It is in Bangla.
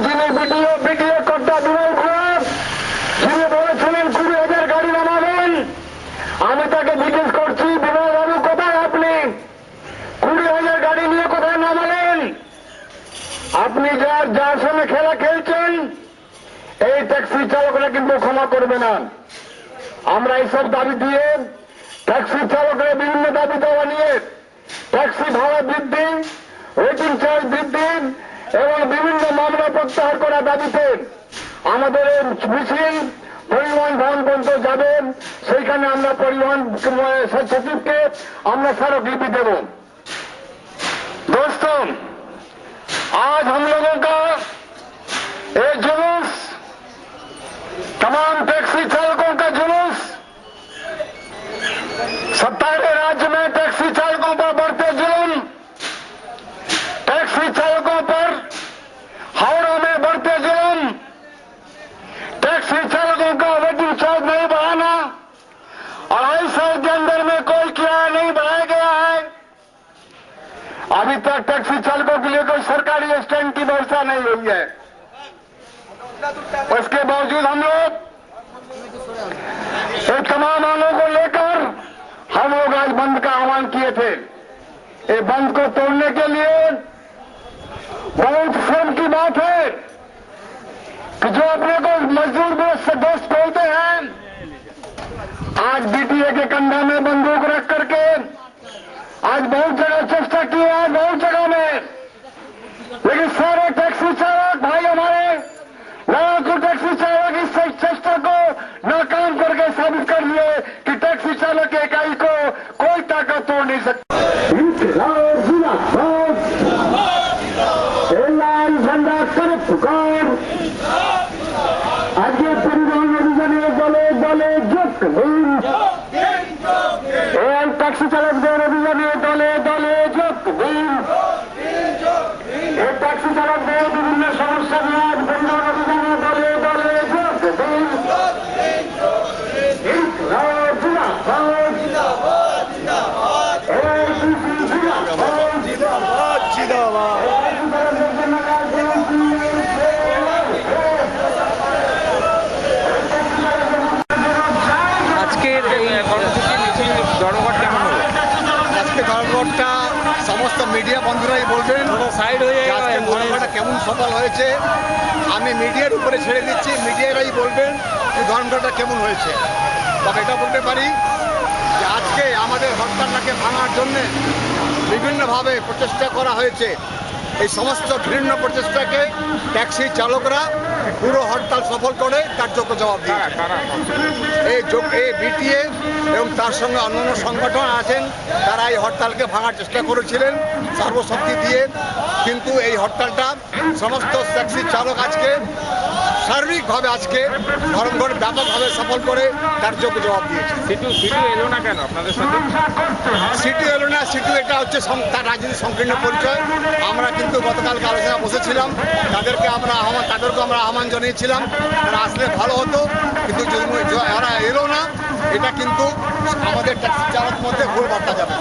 যিনি বিডিও কর্তা বিনয় ঘোষ যিনি বলেছিলেন 20,000 গাড়ি নামাবেন, আমি তাকে জিজ্ঞেস করছি বিনয় বাবু কোথায় আপনি? 20,000 গাড়ি নিয়ে কোথায় নামালেন? আপনি যার সঙ্গে খেলা খেলছেন এই ট্যাক্সি চালকরা কিন্তু ক্ষমা করবে না। আমরা এইসব দাবি দিয়ে ট্যাক্সি চালকরা বিভিন্ন দাবি দেওয়া নিয়ে ট্যাক্সি ভাড়া বৃদ্ধি, ওয়েটিং চার্জ বৃদ্ধি এবং বিভিন্ন মামলা প্রত্যাহার করা দাবিতে আমাদের মিছিল পরিবহন ভবন পর্যন্ত যাবেন। সেইখানে আমরা পরিবহন সচিবকে আমরা স্মারকলিপি देव। दोस्तों, आज हम लोगों का ये जुलूस, तमाम टैक्सी चालकों का जुलूस, सत्तारूढ़ राज्य में टैक्सी चालकों पर बढ़ते जुल्म, टैक्सी चालकों पर हावड़ों में बढ़ते जुल्म, टैक्सी चालकों का वेटिंग चार्ज नहीं बढ़ाना और 2.5 साल के अंदर में कोई किराया नहीं बढ़ाया गया है। अभी तक टैक्सी चालकों के लिए कोई सरकारी स्टैंड की व्यवस्था नहीं हुई है। उसके बावजूद हम लोग एक तमाम मांगों को लेकर हम लोग आज बंद का आह्वान किए थे। ये बंद को तोड़ने के लिए बहुत शर्म की बात है कि जो अपने को मजदूर दोस्त बोलते हैं, आज बीटीए के कंधा में बंदूक रख करके आज बहुत जगह चेष्टा की है, बहुत जगह में, लेकिन सारे टैक्सी चालक भाई हमारे लड़ाकू टैक्सी चालक इस चेष्टा को नाकाम करके साबित कर दिए कि टैक्सी चालक की इकाई को कोई ताकत तोड़ नहीं सकती। झंडा कर पुकार आज परिवहन अभियान दले दले जोक टैक्सी चालक अभियान दले दले जोक टैक्सी चालक विभिन्न समस्या आज परिवहन अभियान दले दले जोक ধর্মঘটটা সমস্ত মিডিয়া বন্ধুরাই বলবেন ধর্মঘটটা কেমন সফল হয়েছে। আমি মিডিয়ার উপরে ছেড়ে দিচ্ছি, মিডিয়ারাই বলবেন যে ধর্মঘটটা কেমন হয়েছে। তবে এটা বলতে পারি যে আজকে আমাদের হরতালটাকে ভাঙার জন্য বিভিন্নভাবে প্রচেষ্টা করা হয়েছে। এই সমস্ত ঘৃণ্য প্রচেষ্টাকে ট্যাক্সি চালকরা পুরো হরতাল সফল করে তার যোগ্য জবাব দিয়ে এই বিটিএ এবং তার সঙ্গে অন্যান্য সংগঠন আছেন, তারা এই হরতালকে ভাঙার চেষ্টা করেছিলেন সর্বশক্তি দিয়ে, কিন্তু এই হরতালটা সমস্ত ট্যাক্সি চালক আজকে সার্বিকভাবে আজকে ধর্মঘট ব্যাপকভাবে সফল করে তার যোগ্য জবাব দিয়েছে। সিটু এলো না কেন আপনাদের সাথে? সিটু এলো না, সিটু এটা হচ্ছে তার রাজনীতি সংকীর্ণ পরিচয়। আমরা কিন্তু গতকালকে আলোচনা বসেছিলাম, তাদেরকে আমরা আহ্বান জানিয়েছিলাম তারা আসলে ভালো হতো, কিন্তু এরা এলো না, এটা কিন্তু আমাদের ট্যাক্সি চালক মধ্যে ভুল বার্তা যাবে।